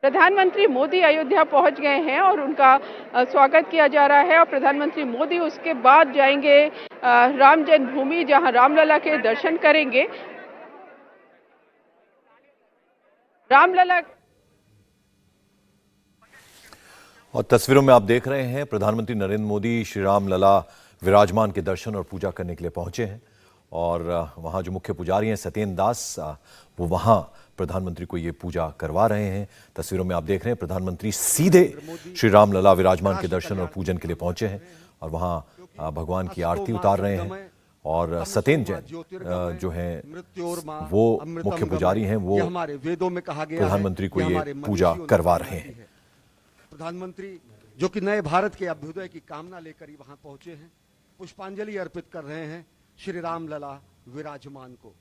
प्रधानमंत्री मोदी अयोध्या पहुंच गए हैं और उनका स्वागत किया जा रहा है और प्रधानमंत्री मोदी उसके बाद जाएंगे राम जन्मभूमि, जहां रामलला के दर्शन करेंगे। रामलला और तस्वीरों में आप देख रहे हैं प्रधानमंत्री नरेंद्र मोदी श्री राम लला विराजमान के दर्शन और पूजा करने के लिए पहुंचे हैं और वहां जो मुख्य पुजारी हैं सत्येंद्र दास, वो वहां प्रधानमंत्री को ये पूजा करवा रहे हैं। तस्वीरों में आप देख रहे हैं प्रधानमंत्री सीधे श्री राम लला विराजमान के दर्शन और पूजन के लिए पहुंचे हैं और वहां भगवान की आरती उतार रहे हैं। और सत्येंद्र जैन जो हैं वो मुख्य पुजारी हैं, वो प्रधानमंत्री को ये पूजा करवा रहे हैं। प्रधानमंत्री जो कि नए भारत के अभ्युदय की कामना लेकर ही वहां पहुंचे हैं, पुष्पांजलि अर्पित कर रहे हैं श्री राम लला विराजमान को।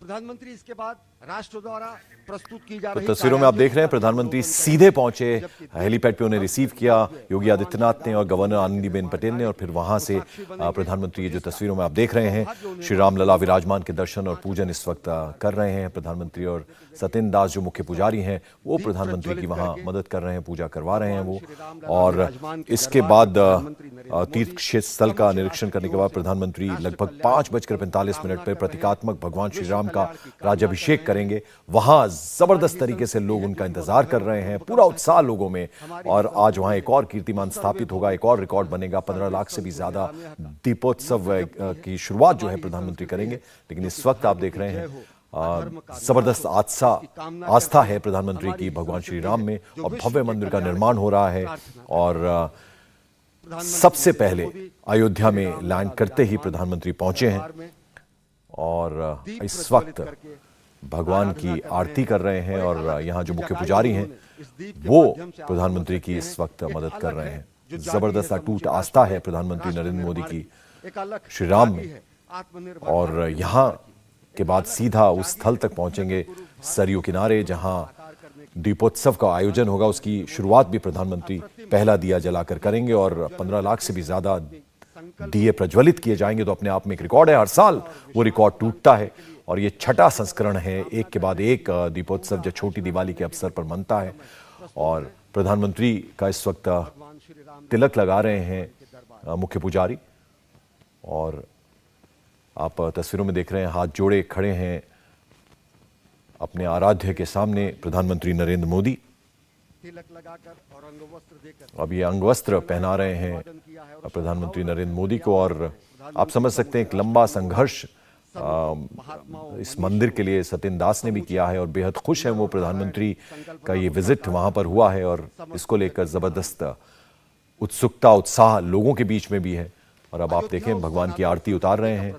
प्रधानमंत्री इसके बाद राष्ट्र द्वारा प्रस्तुत की जा रही तस्वीरों में आप देख रहे हैं प्रधानमंत्री सीधे पहुंचे, हेलीपैड पे उन्हें रिसीव किया योगी आदित्यनाथ ने और गवर्नर आनंदीबेन पटेल ने, और फिर वहां से प्रधानमंत्री ये जो तस्वीरों में आप देख रहे हैं श्री राम लला विराजमान के दर्शन और पूजन इस वक्त कर रहे हैं प्रधानमंत्री। और सत्येंद्र दास जो मुख्य पुजारी हैं वो प्रधानमंत्री की वहां मदद कर रहे हैं, पूजा करवा रहे हैं वो। और इसके बाद तीर्थ क्षेत्र स्थल का निरीक्षण करने के बाद प्रधानमंत्री लगभग 5:45 पर प्रतीकात्मक भगवान श्री राम का राज्याभिषेक करेंगे। वहां जबरदस्त तरीके से लोग उनका इंतजार कर रहे हैं, पूरा उत्साह लोगों में। और आज वहां एक और कीर्तिमान स्थापित होगा, एक और रिकॉर्ड बनेगा। 15 लाख से भी ज्यादा दीपोत्सव की शुरुआत जो है प्रधानमंत्री करेंगे। लेकिन इस वक्त आप देख रहे हैं जबरदस्त आस्था है प्रधानमंत्री की भगवान श्री राम में और भव्य मंदिर का निर्माण हो रहा है। और सबसे पहले अयोध्या में लैंड करते ही प्रधानमंत्री पहुंचे हैं और इस वक्त भगवान की आरती कर रहे हैं और यहाँ जो मुख्य पुजारी हैं वो प्रधानमंत्री की इस वक्त मदद कर रहे हैं। जबरदस्त अटूट आस्था है प्रधानमंत्री नरेंद्र मोदी की श्री राम में। और यहाँ के बाद सीधा उस स्थल तक पहुंचेंगे सरयू किनारे, जहां दीपोत्सव का आयोजन होगा। उसकी शुरुआत भी प्रधानमंत्री पहला दिया जलाकर करेंगे और 15 लाख से भी ज्यादा दिए प्रज्वलित किए जाएंगे। तो अपने आप में एक रिकॉर्ड है, हर साल वो रिकॉर्ड टूटता है और ये छठा संस्करण है, एक के बाद एक दीपोत्सव जो छोटी दिवाली के अवसर पर मनता है। और प्रधानमंत्री का इस वक्त तिलक लगा रहे हैं मुख्य पुजारी और आप तस्वीरों में देख रहे हैं हाथ जोड़े खड़े हैं अपने आराध्य के सामने प्रधानमंत्री नरेंद्र मोदी। अब ये अंगवस्त्र पहना रहे हैं प्रधानमंत्री नरेंद्र मोदी को और आप समझ सकते हैं एक लंबा संघर्ष इस मंदिर के लिए सत्येंद्र दास ने भी किया है और बेहद खुश है वो। प्रधानमंत्री का ये विजिट वहां पर हुआ है और इसको लेकर जबरदस्त उत्सुकता उत्साह लोगों के बीच में भी है। और अब आप देखें भगवान की आरती उतार रहे हैं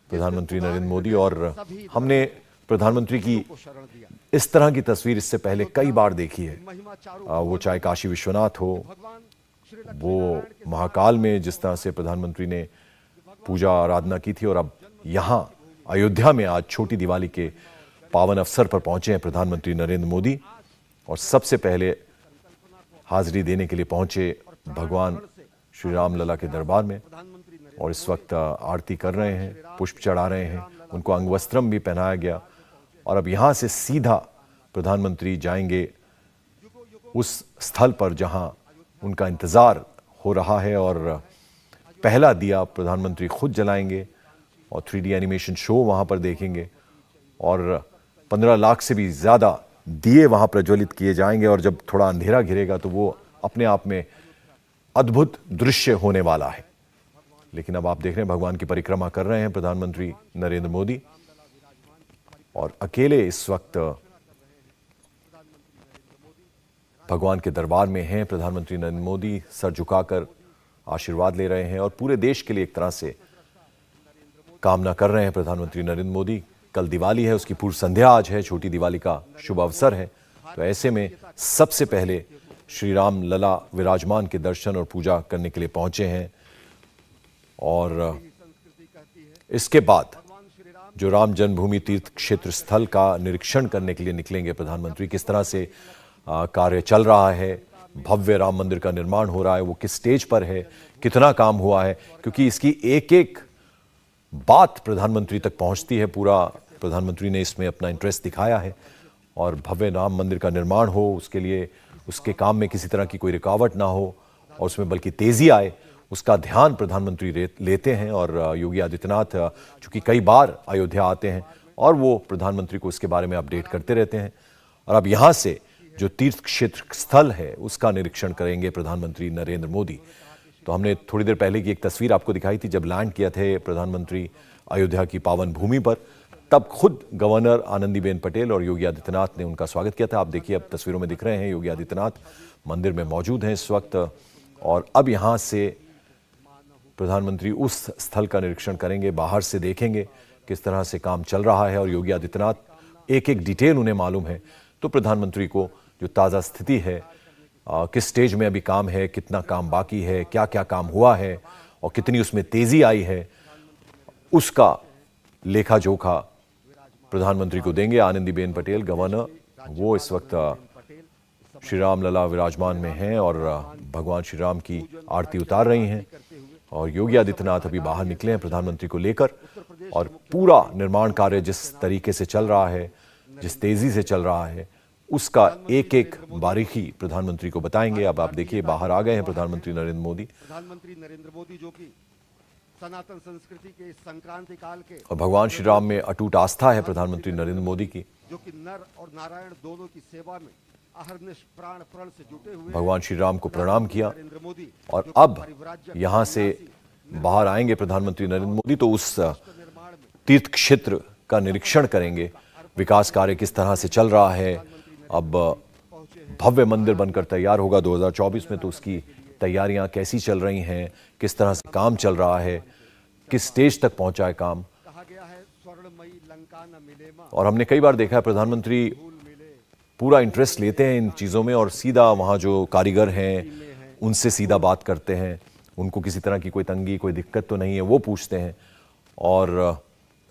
प्रधानमंत्री नरेंद्र मोदी। और हमने प्रधानमंत्री की इस तरह की तस्वीर इससे पहले कई बार देखी है, वो चाहे काशी विश्वनाथ हो, वो महाकाल में जिस तरह से प्रधानमंत्री ने पूजा आराधना की थी। और अब यहाँ अयोध्या में आज छोटी दिवाली के पावन अवसर पर पहुंचे हैं प्रधानमंत्री नरेंद्र मोदी और सबसे पहले हाजिरी देने के लिए पहुंचे भगवान श्री राम लला के दरबार में और इस वक्त आरती कर रहे हैं, पुष्प चढ़ा रहे हैं, उनको अंगवस्त्रम भी पहनाया गया। और अब यहां से सीधा प्रधानमंत्री जाएंगे उस स्थल पर जहां उनका इंतजार हो रहा है और पहला दिया प्रधानमंत्री खुद जलाएंगे और 3D एनिमेशन शो वहां पर देखेंगे और 15 लाख से भी ज्यादा दिए वहां प्रज्वलित किए जाएंगे। और जब थोड़ा अंधेरा घिरेगा तो वो अपने आप में अद्भुत दृश्य होने वाला है। लेकिन अब आप देख रहे हैं भगवान की परिक्रमा कर रहे हैं प्रधानमंत्री नरेंद्र मोदी और अकेले इस वक्त भगवान के दरबार में हैं प्रधानमंत्री नरेंद्र मोदी। सर झुकाकर आशीर्वाद ले रहे हैं और पूरे देश के लिए एक तरह से कामना कर रहे हैं प्रधानमंत्री नरेंद्र मोदी। कल दिवाली है, उसकी पूर्व संध्या आज है, छोटी दिवाली का शुभ अवसर है। तो ऐसे में सबसे पहले श्री राम लला विराजमान के दर्शन और पूजा करने के लिए पहुंचे हैं और इसके बाद जो राम जन्मभूमि तीर्थ क्षेत्र स्थल का निरीक्षण करने के लिए निकलेंगे प्रधानमंत्री। किस तरह से कार्य चल रहा है, भव्य राम मंदिर का निर्माण हो रहा है, वो किस स्टेज पर है, कितना काम हुआ है, क्योंकि इसकी एक एक बात प्रधानमंत्री तक पहुंचती है। पूरा प्रधानमंत्री ने इसमें अपना इंटरेस्ट दिखाया है और भव्य राम मंदिर का निर्माण हो, उसके लिए उसके काम में किसी तरह की कोई रुकावट ना हो और उसमें बल्कि तेजी आए, उसका ध्यान प्रधानमंत्री लेते हैं। और योगी आदित्यनाथ चूंकि कई बार अयोध्या आते हैं और वो प्रधानमंत्री को इसके बारे में अपडेट करते रहते हैं। और अब यहां से जो तीर्थ क्षेत्र स्थल है उसका निरीक्षण करेंगे प्रधानमंत्री नरेंद्र मोदी। तो हमने थोड़ी देर पहले की एक तस्वीर आपको दिखाई थी, जब लैंड किया थे प्रधानमंत्री अयोध्या की पावन भूमि पर, तब खुद गवर्नर आनंदीबेन पटेल और योगी आदित्यनाथ ने उनका स्वागत किया था। आप देखिए, अब तस्वीरों में दिख रहे हैं योगी आदित्यनाथ मंदिर में मौजूद हैं इस वक्त। और अब यहां से प्रधानमंत्री उस स्थल का निरीक्षण करेंगे, बाहर से देखेंगे किस तरह से काम चल रहा है। और योगी आदित्यनाथ एक एक डिटेल उन्हें मालूम है, तो प्रधानमंत्री को जो ताज़ा स्थिति है, किस स्टेज में अभी काम है, कितना काम बाकी है, क्या क्या काम हुआ है और कितनी उसमें तेजी आई है, उसका लेखा जोखा प्रधानमंत्री को देंगे। आनंदीबेन पटेल गवर्नर, वो इस वक्त श्री राम लला विराजमान में हैं और भगवान श्री राम की आरती उतार रही हैं। और योगी आदित्यनाथ अभी बाहर निकले हैं प्रधानमंत्री को लेकर, और पूरा निर्माण कार्य जिस तरीके से चल रहा है, जिस तेजी से चल रहा है, उसका एक एक बारीकी प्रधानमंत्री को बताएंगे। अब आप देखिए, बाहर आ गए हैं प्रधानमंत्री नरेंद्र मोदी। प्रधानमंत्री नरेंद्र मोदी जो कि सनातन संस्कृति के संक्रांति काल के और भगवान श्री राम में अटूट आस्था है प्रधानमंत्री नरेंद्र मोदी की, जो कि नर और नारायण दोनों की सेवा में अहरनिश प्राण प्रण से जुटे हुए भगवान श्री राम को प्रणाम किया। नरेंद्र मोदी और अब यहां से बाहर आएंगे प्रधानमंत्री नरेंद्र मोदी, तो उस तीर्थ क्षेत्र का निरीक्षण करेंगे, विकास कार्य किस तरह से चल रहा है। अब भव्य मंदिर बनकर तैयार होगा 2024 में, तो उसकी तैयारियां कैसी चल रही हैं, किस तरह से काम चल रहा है, किस स्टेज तक पहुंचा है काम। कहा गया है स्वर्णमयी लंका न मिले मां। और हमने कई बार देखा है प्रधानमंत्री पूरा इंटरेस्ट लेते हैं इन चीज़ों में और सीधा वहाँ जो कारीगर हैं उनसे सीधा बात करते हैं, उनको किसी तरह की कोई तंगी, कोई दिक्कत तो नहीं है, वो पूछते हैं। और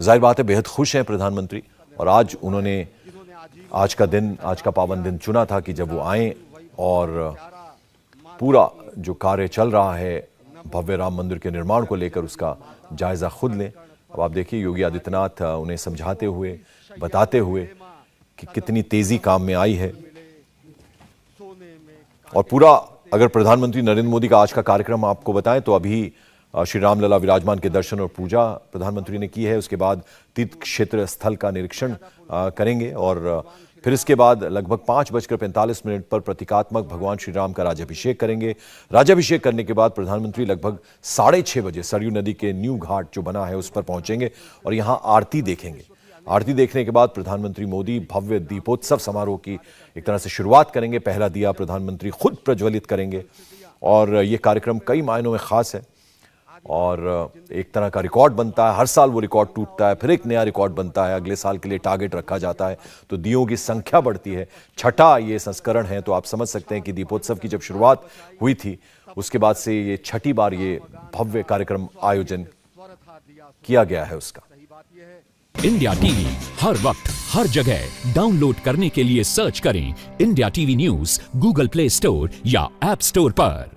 जाहिर बात है बेहद खुश हैं प्रधानमंत्री। और आज उन्होंने आज का पावन दिन चुना था कि जब वो आएँ और पूरा जो कार्य चल रहा है भव्य राम मंदिर के निर्माण को लेकर, उसका जायजा खुद लें। अब आप देखिए, योगी आदित्यनाथ उन्हें समझाते हुए, बताते हुए कि कितनी तेजी काम में आई है। और पूरा अगर प्रधानमंत्री नरेंद्र मोदी का आज का कार्यक्रम आपको बताएं, तो अभी श्री राम लला विराजमान के दर्शन और पूजा प्रधानमंत्री ने की है। उसके बाद तीर्थ क्षेत्र स्थल का निरीक्षण करेंगे और फिर इसके बाद लगभग 5:45 पर प्रतीकात्मक भगवान श्री राम का राज्याभिषेक करेंगे। राज्याभिषेक करने के बाद प्रधानमंत्री लगभग 6:30 बजे सरयू नदी के न्यू घाट जो बना है उस पर पहुंचेंगे और यहां आरती देखेंगे। आरती देखने के बाद प्रधानमंत्री मोदी भव्य दीपोत्सव समारोह की एक तरह से शुरुआत करेंगे। पहला दिया प्रधानमंत्री खुद प्रज्वलित करेंगे और ये कार्यक्रम कई मायनों में खास है और एक तरह का रिकॉर्ड बनता है। हर साल वो रिकॉर्ड टूटता है, फिर एक नया रिकॉर्ड बनता है, अगले साल के लिए टारगेट रखा जाता है, तो दियों की संख्या बढ़ती है। छठा ये संस्करण है, तो आप समझ सकते हैं कि दीपोत्सव की जब शुरुआत हुई थी उसके बाद से ये छठी बार ये भव्य कार्यक्रम आयोजन किया गया है उसका। इंडिया टीवी हर वक्त हर जगह डाउनलोड करने के लिए सर्च करें India TV news Google play store या ऐप स्टोर पर।